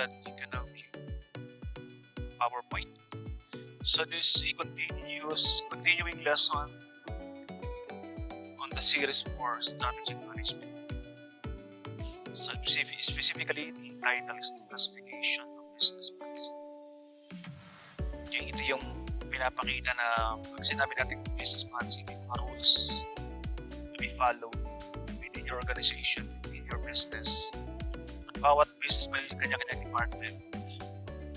that you can now view PowerPoint. So this is a continuing lesson on the series for strategic management. So specifically, the title is Classification of Business Plans. Okay, ito yung pinapakita na pag sinabi natin business plans, ito yung mga rules to be followed within your organization, within your business. At bawat business may kanya-kanya department.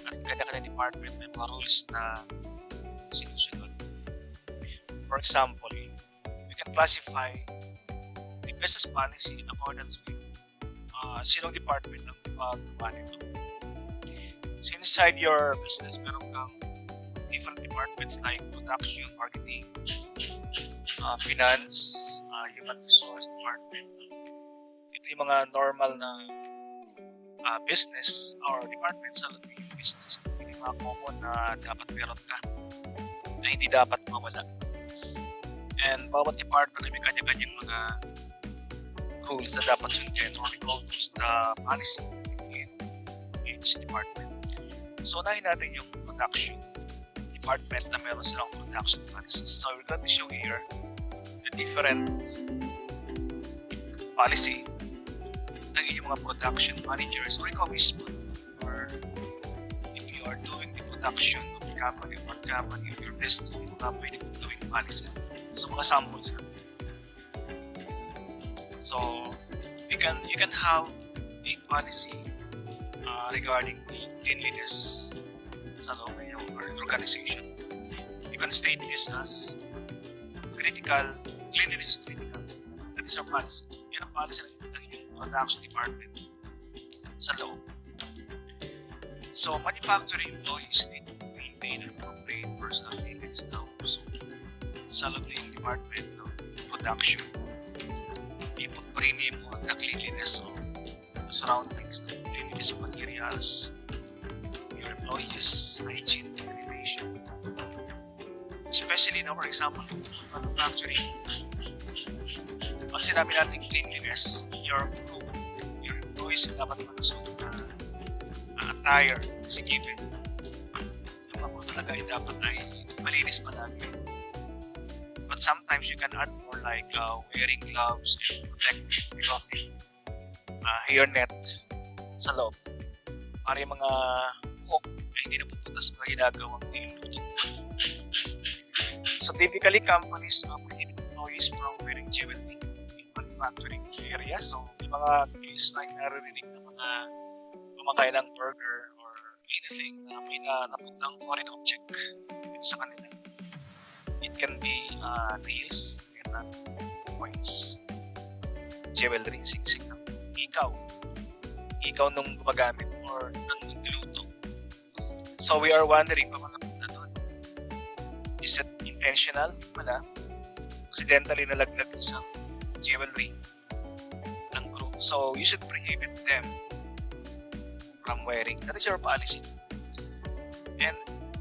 At kanya-kanya department may mga rules na sinusunod. For example, we can classify the business policy in accordance with sinong department ang gumagawa nito. So inside your business, meron kang different departments like production, marketing, finance, human resource department. Ito yung mga normal na business or departments sa loob ng business. Ito yung mga common na dapat meron ka na hindi dapat mawala. And bawat department ay may kanya-kanyang mga rules na dapat sundin, or we call those the policy in each department. So, unahin natin yung production department na meron silang production policies. So, we're going to show here the different policy ng inyong mga production managers or ikaw mismo, or if you are doing the production of the company or company of your business, yung mga pwede doing policy. So, mga samples lang. So you can have a policy regarding the cleanliness sa loob ng iyong organization. You can state this as cleanliness critical. That is your policy. Yan ang policy ng iyong production department sa loob. So manufacturing employees need to maintain and appropriate personal cleanliness now. So sa loob ng iyong department ng production, put premium on the cleanliness of the surroundings, the cleanliness of materials, your employees, hygiene, sanitation. Especially now, for example, in manufacturing, pag sinabi natin cleanliness, your employees ay dapat malusog na attire, kasi given. Yung mga talaga ay dapat ay malinis palagi. But sometimes you can add more like wearing gloves and protective clothing, hairnet sa loob para yung mga buhok ay hindi napupunta sa mga ginagawang nilulutong food. So typically, companies prohibit employees from wearing jewelry in manufacturing area. So yung mga cases na naririnig na mga kumakain ng burger or anything na may napuntang foreign object sa kanila. It can be nails, coins, jewelry, singsing ng ikaw nung gumagamit or nang niluto. So we are wondering kung ano punta doon. Is it intentional? Wala. Accidentally nalaglag isang jewelry ng crew. So you should prohibit them from wearing. That is your policy. And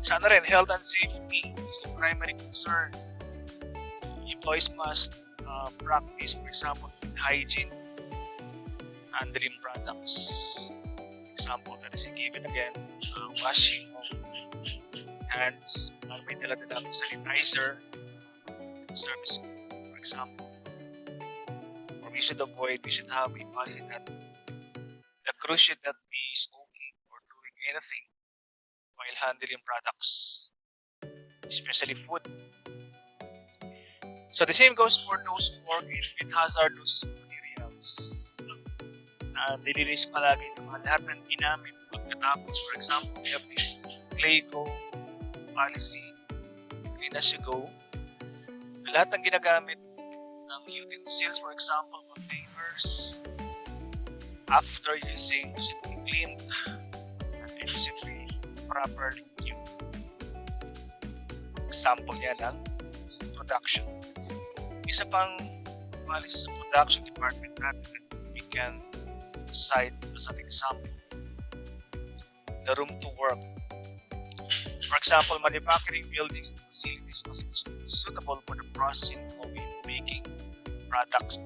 sana rin, health and safety is a primary concern. Employees must practice, for example, hygiene, handling products. Example, that is given again, washing of hands, may dala-dala ng sanitizer, service, for example. Or we should have a policy that the crew should not be smoking or doing anything while handling products, especially food. So the same goes for those who work with hazardous materials. Nililinis palagi ng mga lahat ng ginamit pagkatapos. For example, we have this ClayGo policy, clean as you go. Lahat ng ginagamit ng utensils, for example, containers, after using, should be cleaned and it should be properly queued. Example yan ng production. Isa pang policy sa production department natin that we can cite as an example, the room to work. For example, manufacturing buildings and facilities must be suitable for the processing of making products,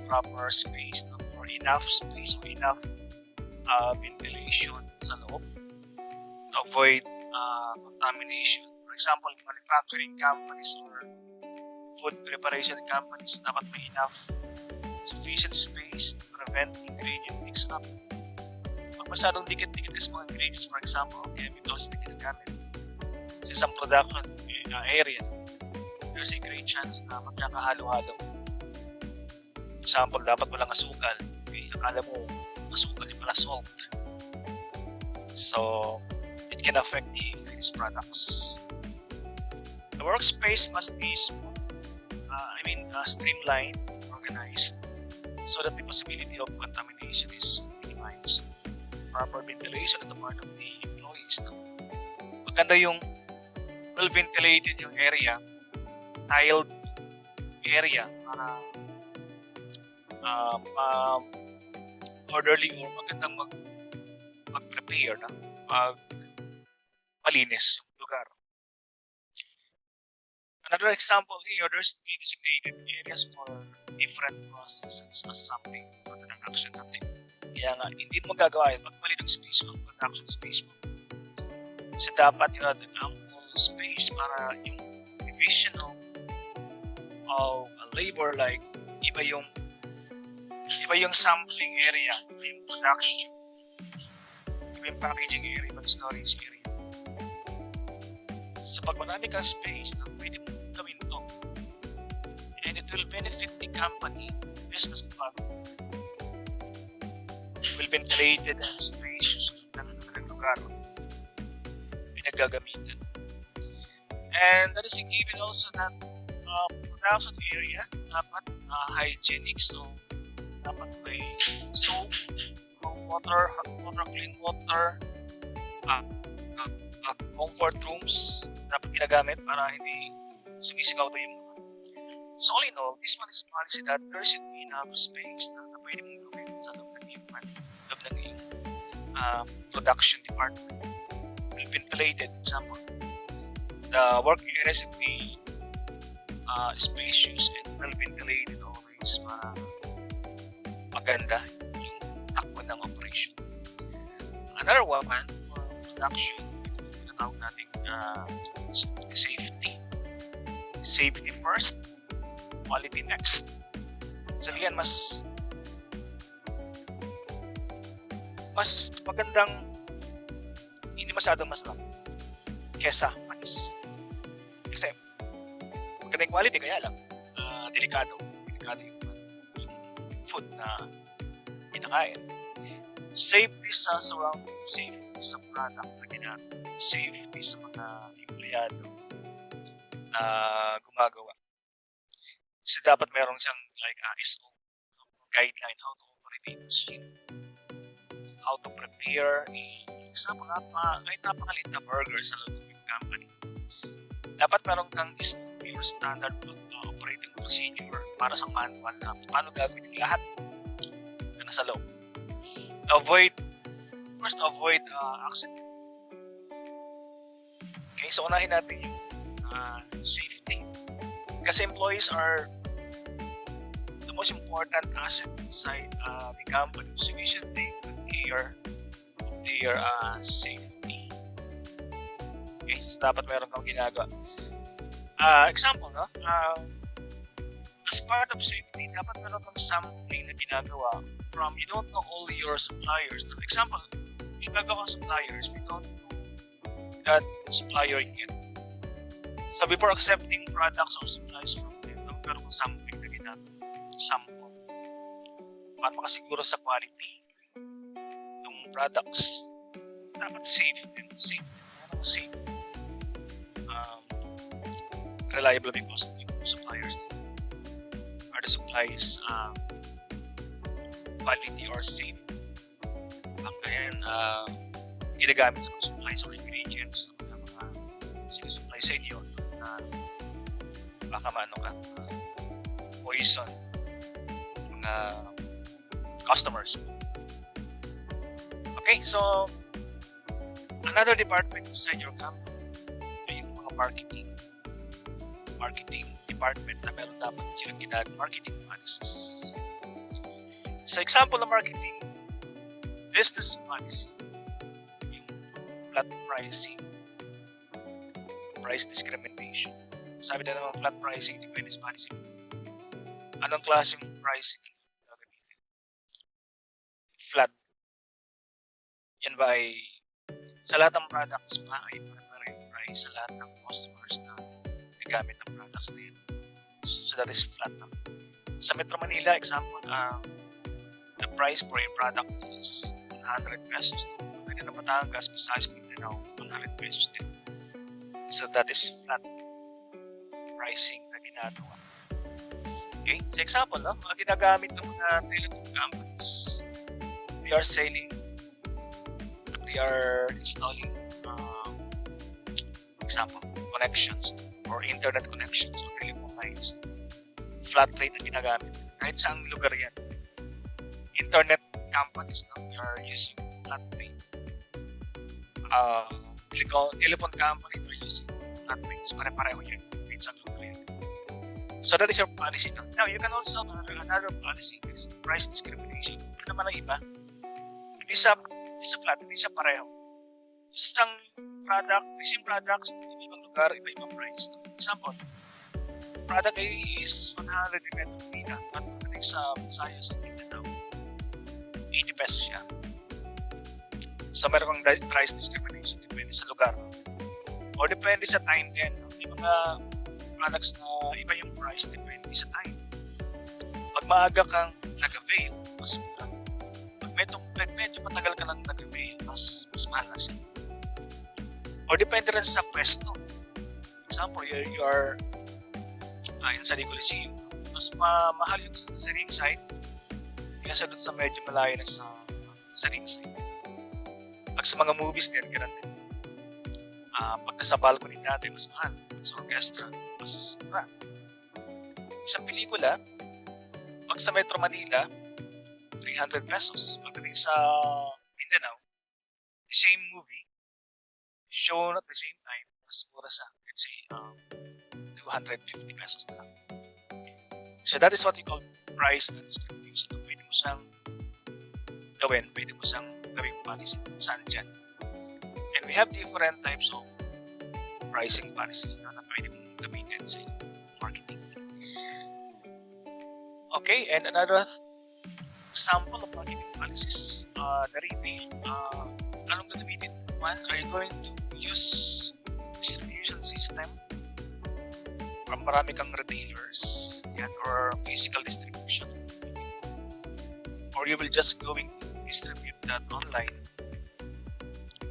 proper space, or enough space or enough ventilation sa loob to avoid contamination. For example, manufacturing companies or food preparation companies dapat may enough sufficient space to prevent ingredient mix-up. Pag masyadong dikit-dikit kasi mga ingredients, for example, chemicals na ginagamit sa isang production area, there's a great chance na magkakahalo-halo. For example, dapat walang asukal. Okay, akala mo asukal yung pala salt. So, it can affect the finished products. The workspace must be smooth, streamlined, organized, so that the possibility of contamination is minimized. Proper ventilation on the part of the employees. No? Maganda yung well-ventilated yung area, tiled area para orderly or magandang mag-prepare na malinis yung lugar. Another example here, there's three designated areas for different processes as something for the production natin. Kaya nga, hindi mo magagawa yun. Magpalit ng space mo, production space mo. So, dapat yun natin ample space para yung division of labor, like, iba yung sampling area, iba yung production, iba yung packaging area, iba yung storage area. So, pag marami kang space, pwede mo gawin ito. And it will benefit the company, business department. Will ventilated and spacious ng lugar pinagagamitan. And that is a given also that production area dapat hygienic, so dapat may soap, water, hot water, clean water, comfort rooms dapat ginagamit para hindi sumisigaw tayo yung mga. So all in all, this one is a policy that there should be enough space na pwede mong gawin sa loob ng iyong production department. Well ventilated, for example. The work area should be spacious and well ventilated always para maganda yung takbo ng operation. Another one for production, tinatawag natin safety. Safety first, quality next. So yan, mas magandang hindi masyadong masarap kesa manis. Kasi magandang quality, kaya lang delikado yung food na pinakain. Safety sa surrounding, safety sa product na ginagawa, safety sa mga empleyado na gumagawa. Kasi dapat meron siyang like ISO guideline how to operate a machine, how to prepare example, kahit napakaliit na burger sa loob ng company. Dapat meron kang your standard operating procedure para sa manual na paano gagawin yung lahat na nasa loob. Avoid accident. Okay, so unahin natin yung safety. Kasi employees are the most important asset inside the company. So we should take good care of their safety. Okay, so dapat meron kang ginagawa. Example, no? As part of safety, dapat meron kang something na ginagawa from you don't know all your suppliers. For example, yung gagawa suppliers, we don't know that supplier yet. So before accepting products or supplies from them, meron kang something na ginagawa. Sample. Para makasiguro sa quality ng products. Dapat safe and safe. Safe. Reliable because yung suppliers are the supplies quality or safe. Hanggang ginagamit sa mga supplies or ingredients ng mga sinusupply sa inyo na baka poison mga customers. Okay, so another department inside your company ay yung mga marketing department na meron dapat silang ginagawa marketing analysis. Sa example ng marketing, business policy, yung flat pricing, price discrimination. Sabi na naman flat pricing, di business policy. Anong klaseng pricing ang gagamitin? Flat. Yan ba ay sa lahat ng products ba ay pare-pare yung price sa lahat ng customers na gagamit ng products na yun? So that is flat. Sa Metro Manila, example, the price for a product is 100 pesos. Pwede na Batangas, Visayas, Mindanao, 100 pesos din. So that is flat pricing na ginagawa. Okay? So example, no? Mga ginagamit ng mga telecom companies, they are installing example, connections or internet connections o telecom lines. Flat rate na ginagamit. Kahit saan lugar yan. Internet companies na are using flat rate. Telephone companies are using flat rates. Pare-pareho yan. Kahit saan lugar yan. So that is your policy. Now, you can also have another policy is price discrimination. Ito naman ang iba. Hindi sa flat, hindi siya pareho. Isang product, same products, ibang lugar, iba-ibang price. Example, product A is 100 depende ng Pina, at pagdating sa Visayas at Mindanao, 80 pesos siya. So meron kang price discrimination, depende sa lugar. O depende sa time din. May mga products na iba yung price, depende sa time. Pag maaga kang nag-avail, mas mura. Pag medyo matagal ka lang nag-avail, mas mahal na siya. O depende rin sa pwesto. For example, you are in San Coliseum, mas mahal yung sa ringside kaya doon sa medyo malayo na sa ringside. Pag sa mga movies din, ganun din. Pag nasa balcony natin, mas mahal. Pag sa orchestra, mas mura. Isang pelikula, pag sa Metro Manila, 300 pesos. Pagdating sa Mindanao, the same movie, shown at the same time, mas mura sa, let's say, 250 pesos na lang. So that is what you call price distribution. Pwede mo siyang gawing policy kung saan dyan. And we have different types of pricing policies na pwede mong gamitin sa marketing. Okay, and another example of marketing policies, the retail. Anong gagamitin? One, are you going to use distribution system from marami kang retailers yan, or physical distribution? Or you will just going to distribute that online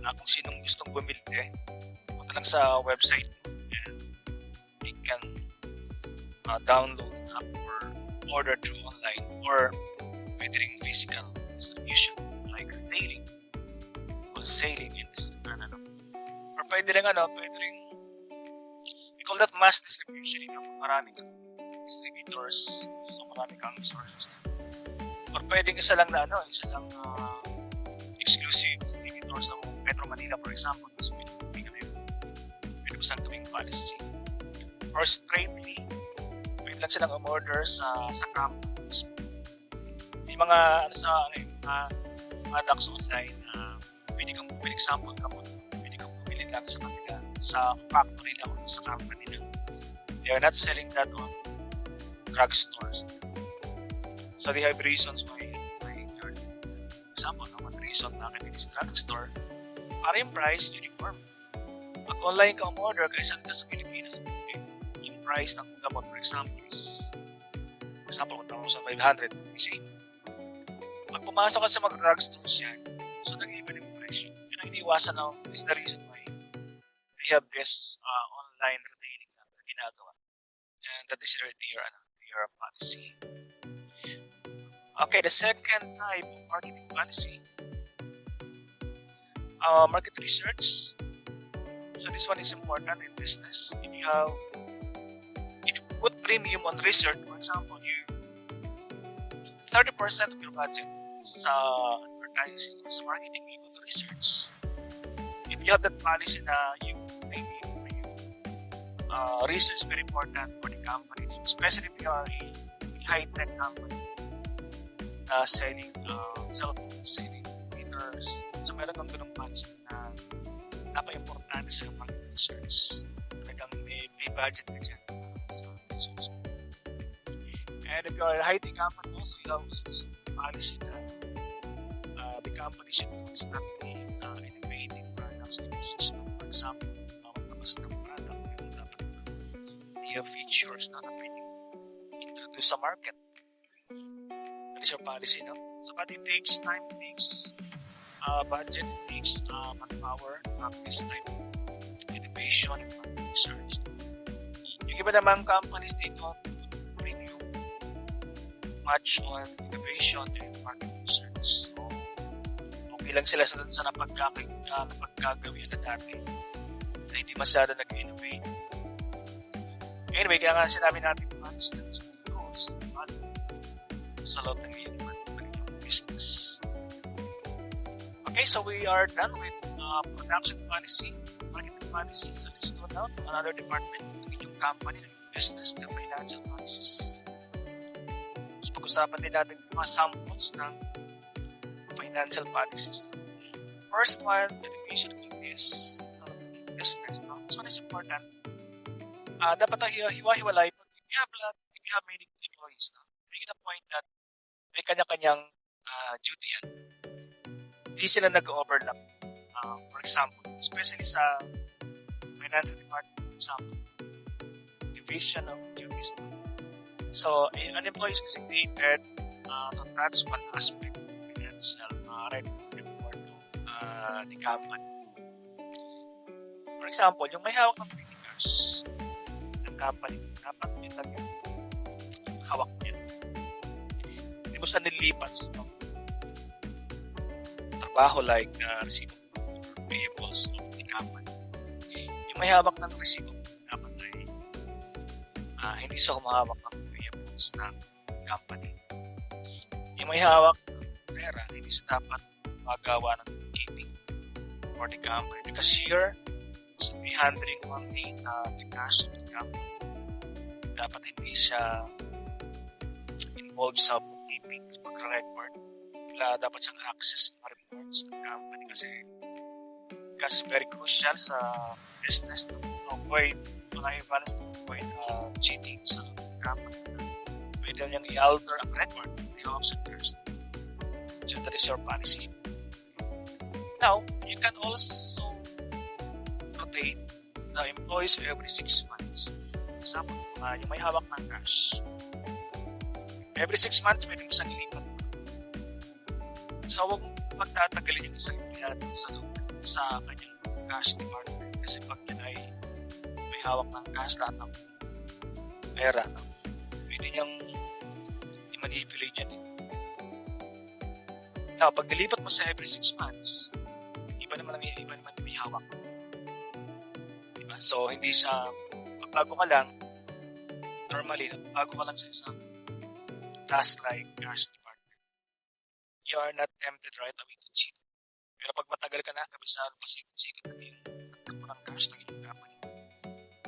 na kung sinong gustong bumili, punta lang sa website and they can download an app or order through online, or pwede ring physical distribution like retailing, wholesaling, and or pwede ring we call that mass distribution. Marami kang distributors, so marami kang sources. Or pwedeng isa lang exclusive distributors ng Metro Manila, for example. So pwede mo siyang gawing policy. Or straightly, pwede lang silang umorder sa campus. May mga products online na pwede kang bumili, example kapag pwede kang bumili lang sa kanila, sa factory lang o sa company lang. They are not selling that on drugstores. So they have reasons why example, one reason bakit it is drugstore, para yung price uniform. Pag online ka umorder kaysa dito sa Pilipinas, yung price ng gamot, for example, is 1,500, the same. Pag pumasok ka sa mga drugstores yan, so nag-iba yung price yun. Yun ang iniwasan na, is the reason why they have this online retailing na ginagawa. And that is their policy. Okay, the second type of marketing policy, market research. So this one is important in business. If you put premium on research, for example, 30% of your budget sa advertising or sa marketing, you go to research. If you have that policy na research is very important for the company, especially if you are a high-tech company selling cell phone, selling data orders. So meron kang ganung budget na napaka-importante sa iyong market research. Talagang may budget ka dyan sa research. And if you are a high-tech company also, you have also policy that the company should constantly innovating products and uses. For example, magtabas ng product, yung dapat new features na pwedeng introduce sa market. That is your policy, no? So, but it takes time, it takes budget, it takes manpower, this type of innovation and market research. Yung iba namang companies dito bring you much on innovation and market research. So, okay lang sila sa napagkagawin na dati na hindi masyado nag-innovate. Anyway, kaya nga sinabi natin paano sila goals sa loob ng iyong business. Okay, so we are done with production policy, marketing policy. So let's go down to another department ng inyong company, ng business, the financial policies. So pag-usapan din natin yung mga samples ng financial policies. First one, education of this business. No? This one is important. Dapat tayo hiwa-hiwalay. If you have many employees, no? Bring the point that may kanya-kanyang duty yan. Hindi sila nag-overlap. For example, especially sa financial department, for example, division of duties. No? So, an employee is designated to touch one aspect of financial report of the company. For example, yung may hawak ng figures ng company, dapat yun lang yung hawak niya. Hindi mo siya nilipat sa ibang trabaho like receivable or payables of the company. Yung may hawak ng receivable, dapat ay hindi siya humahawak ng payables ng company. Yung may hawak ng pera, hindi siya dapat magawa ng bookkeeping for the company. The cashier should be handling only the cash of the company. Dapat hindi siya involved sa bookkeeping, sa pag-record. Wala dapat siyang access sa reports ng company kasi very crucial sa business to avoid balance to avoid cheating sa company. Pwede niyang i-alter ang record of the officers. So that is your policy. Now, you can also rotate the employees every 6 months. For example, yung may hawak ng cash. Every 6 months, pwede mo siyang ilipat. So, huwag magtatagalin yung isang empleyado sa kanyang cash department. Kasi pag yan ay may hawak ng cash, lahat ng pera, no? Pwede niyang i-manipulate yan. Now, pag nilipat mo sa every 6 months, iba naman may hawak. Diba? So, hindi siya, bago ka lang, normally, bago ka lang sa isang task like cash department, you are not tempted right away to cheat. Pero pag matagal ka na, kabisado, pasikot-sikot na yung ng cash ng iyong company,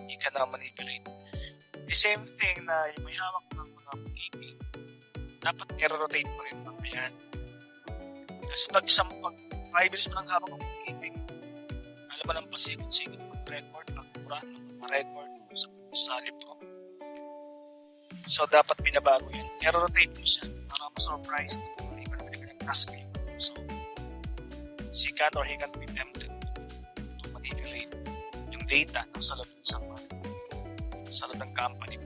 you can now manipulate. The same thing na yung may hawak ng mga bookkeeping, dapat i-rotate mo rin mga yan. Kasi pag 5 years mo lang hawak ng bookkeeping, alam mo lang pasikot-sikot mag-record, mag-record sa libro. So, dapat binabago yan. I-rotate mo siya para ma-surprise na kung iba na pinag task kayo. So, she can or he can be tempted to manipulate yung data sa loob ng company.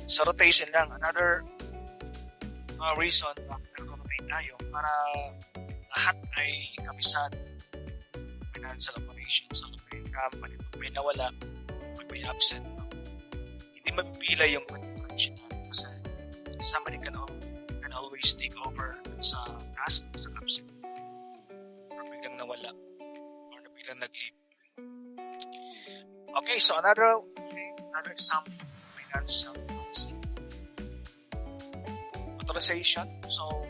Sa rotation lang, another reason bakit rotate tayo para lahat ay kabisado financial operations sa loob ng company. Pag may nawala, pag may absent, hindi mapipila yung manipulation natin kasi somebody can always take over sa task, sa absent, or biglang nawala or biglang nag-leave. Okay, so another example of financial policy. Authorization. So,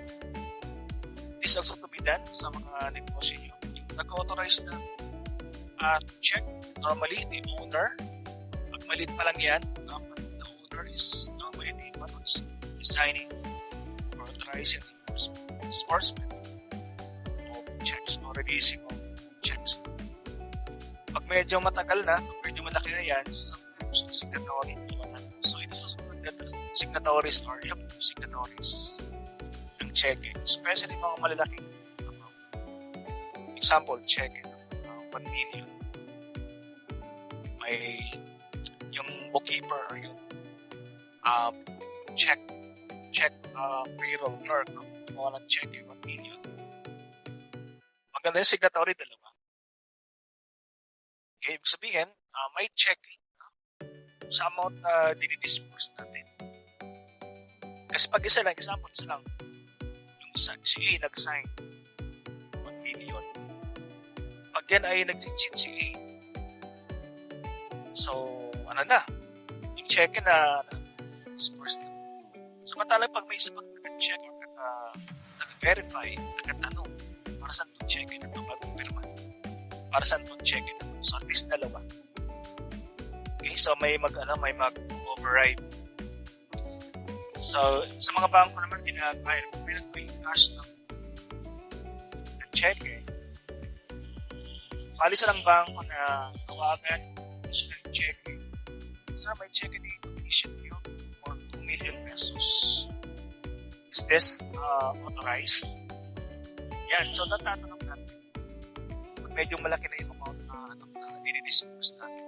this also to be done sa mga negosyo nyo. Yung nag-authorize na check, normally the owner, pag maliit pa lang yan, the owner is normally the one who is signing or authorizing the enforcement checks o releasing of checks. Pag medyo matagal na, medyo malaki na yan, sometimes signatory naman. So it is also good that signatories or you have signatories ng check-in, especially mga malalaking amount. Example, check-in, 1 million. May yung bookkeeper or yung check payroll clerk, no? Gumawa ng check yung 1 million. Maganda yung signatory, dalawa. Okay, ibig sabihin, may check-in sa amount na dinidisperse natin. Kasi pag isa lang, example, isa lang, yung si A nag-sign 1 million. Pag yan ay nag-cheat si A, so, ano na, yung check-in na disperse na. So, matalang pag may isa pag nag-check or nag-verify, nag-tanong, para saan itong check-in na ito bagong pirma? Para saan itong check-in na ito? So, at least dalawa. Okay, so may mag-override. So, sa mga bangko naman, ginagaya, may nag-pay cash ng check-in. Palis ng bangko na tawagan, issue ng check-in. Sir, may check-in issue nyo for 2 million pesos. Is this authorized? Yan, so natatanong natin. Pag medyo malaki na yung amount na dinidisperse natin.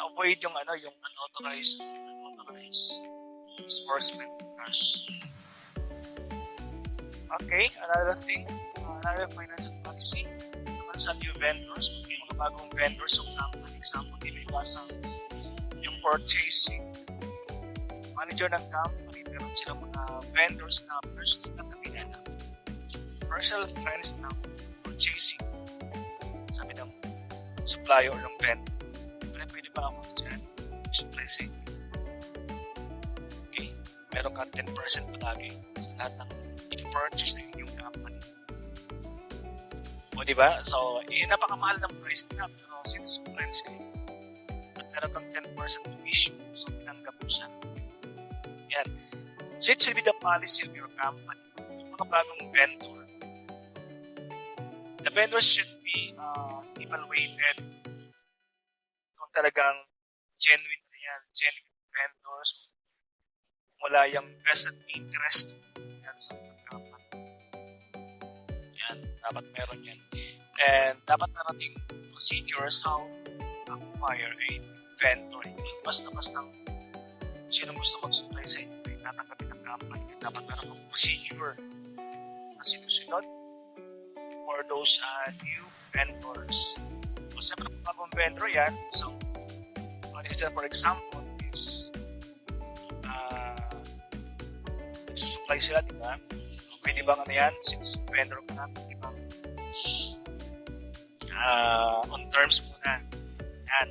Na-avoid yung unauthorized disbursement cash. Okay, another thing, another financial policy. Naman sa new vendors, kung may mga bagong vendors o company, example, iniwasan yung purchasing. Manager ng company, meron silang mga vendors na personal na kamilala. Personal friends na purchasing. Sabi ng supplier ng vendor. Pwede ba ako dyan? Supply say. Okay. Meron ka 10% palagi sa lahat ng i-purchase na yung company. O diba? So, napakamahal ng price nila. Pero since friends kayo, at meron kang 10% commission, so tinanggap mo siya. Yan. So, it should be the policy of your company. Yung mga bagong vendor, the vendors should be evaluated kung talagang genuine na yan, genuine vendors, wala yung vested interest yan sa company. Yan, dapat meron yan. And dapat meron ding procedures how to acquire a vendor. Hindi basta-basta sino gusto mag-supply sa inyo, tatanggapin ng company. Dapat meron ng procedure na sinusunod for those new vendors. So, siyempre, kung bagong vendor yan, so, for example, is nagsusupply sila, di ba? Pwede bang ano yan? Since vendor ko natin, di ba? On terms muna. Yan.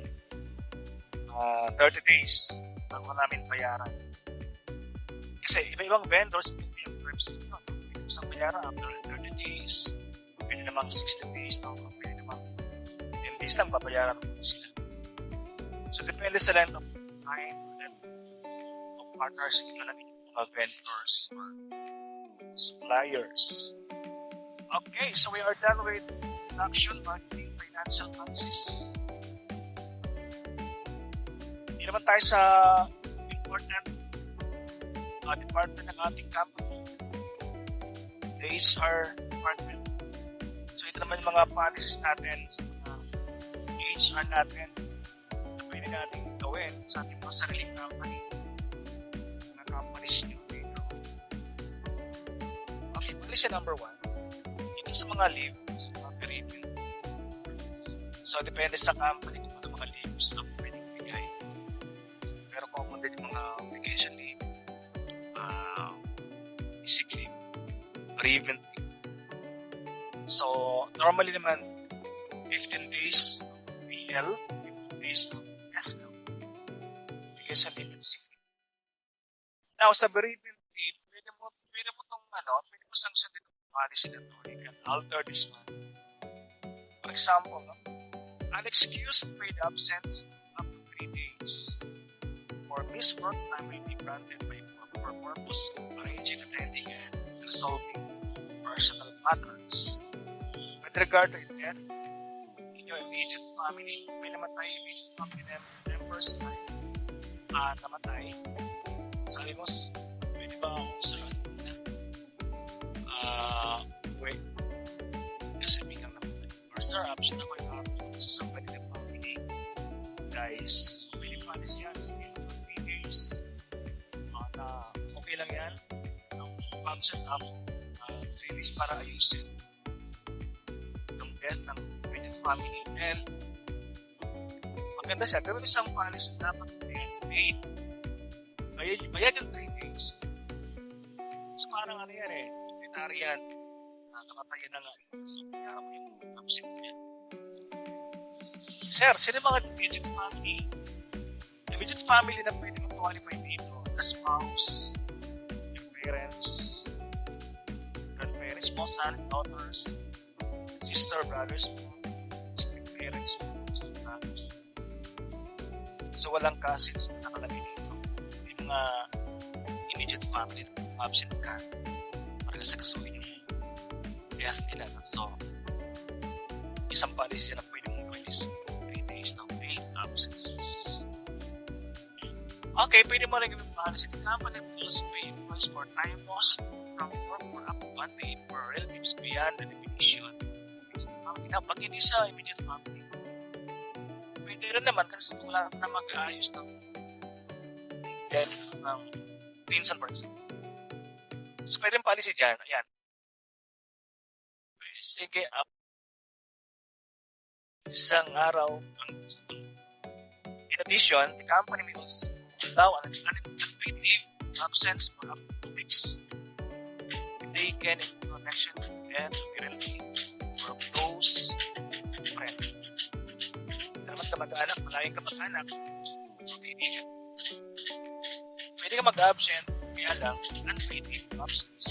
30 days bago namin bayaran. Kasi iba-ibang vendors, yung terms nito, pwede isang bayaran after 30 days. Pwede namang 60 days, no? Pwede namang 10 days lang, babayaran mo sila. So, depende sa length of time, length of partnership na lang yung mga vendors or suppliers. Okay, so we are done with introduction marketing financial policies. Hindi naman tayo sa important department ng ating company, the HR department. So, ito naman yung mga policies natin sa mga HR natin na pwede natin gawin sa ating mga sariling company na companies nyo dito. Okay, policy number 1. Ito sa mga leave, sa mga bereavement. So, depende sa company kung ano mga leaves na pwedeng bigay. Pero common din yung mga vacation leave, sick leave, bereavement leave. So, normally naman, 15 days of PL, 15 days of SL. Vacation leave and sick leave. Now, sa bereavement leave, pwede mo sanction dito policy na to. You can alter this one. For example, unexcused paid absence up to 3 days for missed work time may be granted by for purpose of arranging, attending, and resolving personal matters. with regard to death in your immediate family, may namatay immediate family members na namatay. Sabi mo, pwede ba akong sarahan na? Wait. Kasi may kang namatay. Or sir, option ako yung sa somebody na family. Guys, pwede policy yan. Sige, 3 days. Na okay lang yan. Ang option up 3 days para ayusin yung death ng immediate family. And maganda siya. Pero isang policy dapat paid. Bayad yung 3 days. So parang ano yan militarian. Nakatayan na nga. So kaya mo yung absent niya. Sir, sino mga immediate family? Immediate family na pwede mag-qualify dito. The spouse, yung parents, grandparents mo, sons, daughters, sister, brothers mo, parents mo, brothers. So walang cousins na nakalagay dito. Yung mga immediate family na absent ka para sa kasuhin yung death nila. So isang policy na pwede mong gawin is 3 days ng paid absences. Okay, pwede mo rin gawin policy. The company will also pay invoice for time lost from work for up to 1 day for relatives beyond the definition. Pag hindi siya immediate family, pwede rin naman kasi wala na mag-aayos ng death ng pinsan person. So, pwede rin policy dyan. Ayan. Sige, up isang araw. In addition, the company may also allow an unpaid leave absence for up to 2 weeks. They can in connection with death, relative, or close friend. Naman ka mag-anak, malayang ka mag-anak, kaibigan. Pwede ka mag-absent, kaya lang, unpaid leave absence.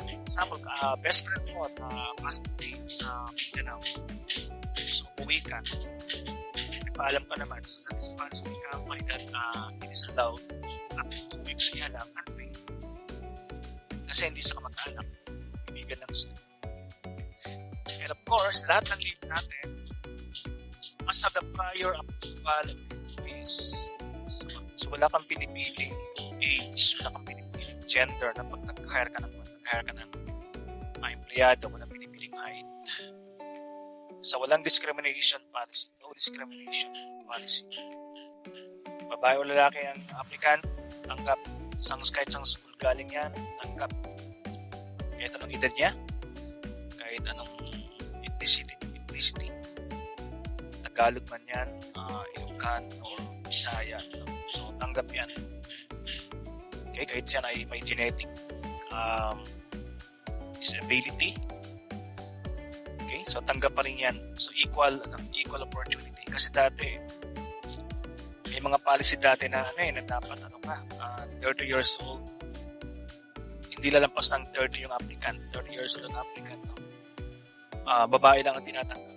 Example, best friend mo at past day sa Mindanao. So, uwi ka. Paalam ka naman sa responsible company that it is allowed up to 2 weeks kaya lang unpaid. Kasi hindi sa kamag-anak. Kaibigan lang siya. And of course, lahat ng leave natin as the prior approval is so wala kang pinipiling age, wala kang pinipiling gender na pag nag-hire ka ng empleyado, walang pinipiling height. So walang discrimination policy, no discrimination policy. Babae o lalaki ang applicant, tanggap kahit isang school galing yan, tanggap kahit anong edad niya, kahit anong ethnicity, Tagalog man yan, Ilocano or Bisaya, so tanggap yan. Okay, kahit yan ay may genetic disability, okay, so tanggap pa rin yan. So equal opportunity. Kasi dati may mga policy dati na na dapat 30 years old, hindi lalampas ng 30 yung applicant, 30 years old ang applicant, no? Babae lang ang tinatanggap.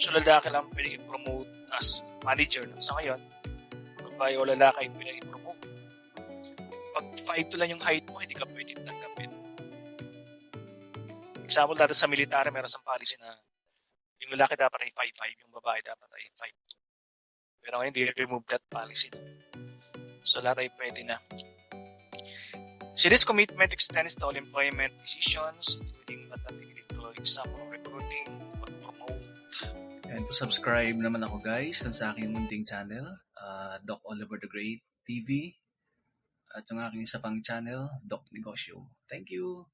So lalaki lang pwede i-promote as manager, no? Sa ngayon, babae o lalaki pwede i-promote. Pag 5'2" lang yung height mo, hindi ka pwede tanggapin. Example, dati sa military, meron sa policy na yung lalaki dapat ay 5'5", yung babae dapat ay 5'2". Pero ngayon, they remove that policy. So, lahat ay pwede na. So, this commitment extends to all employment decisions, including but not limited to example of recruiting, pag-promote. And subscribe naman ako guys sa aking munting channel, Doc Oliver the Great TV. At yung aking isa pang channel, Doc Negosyo. Thank you!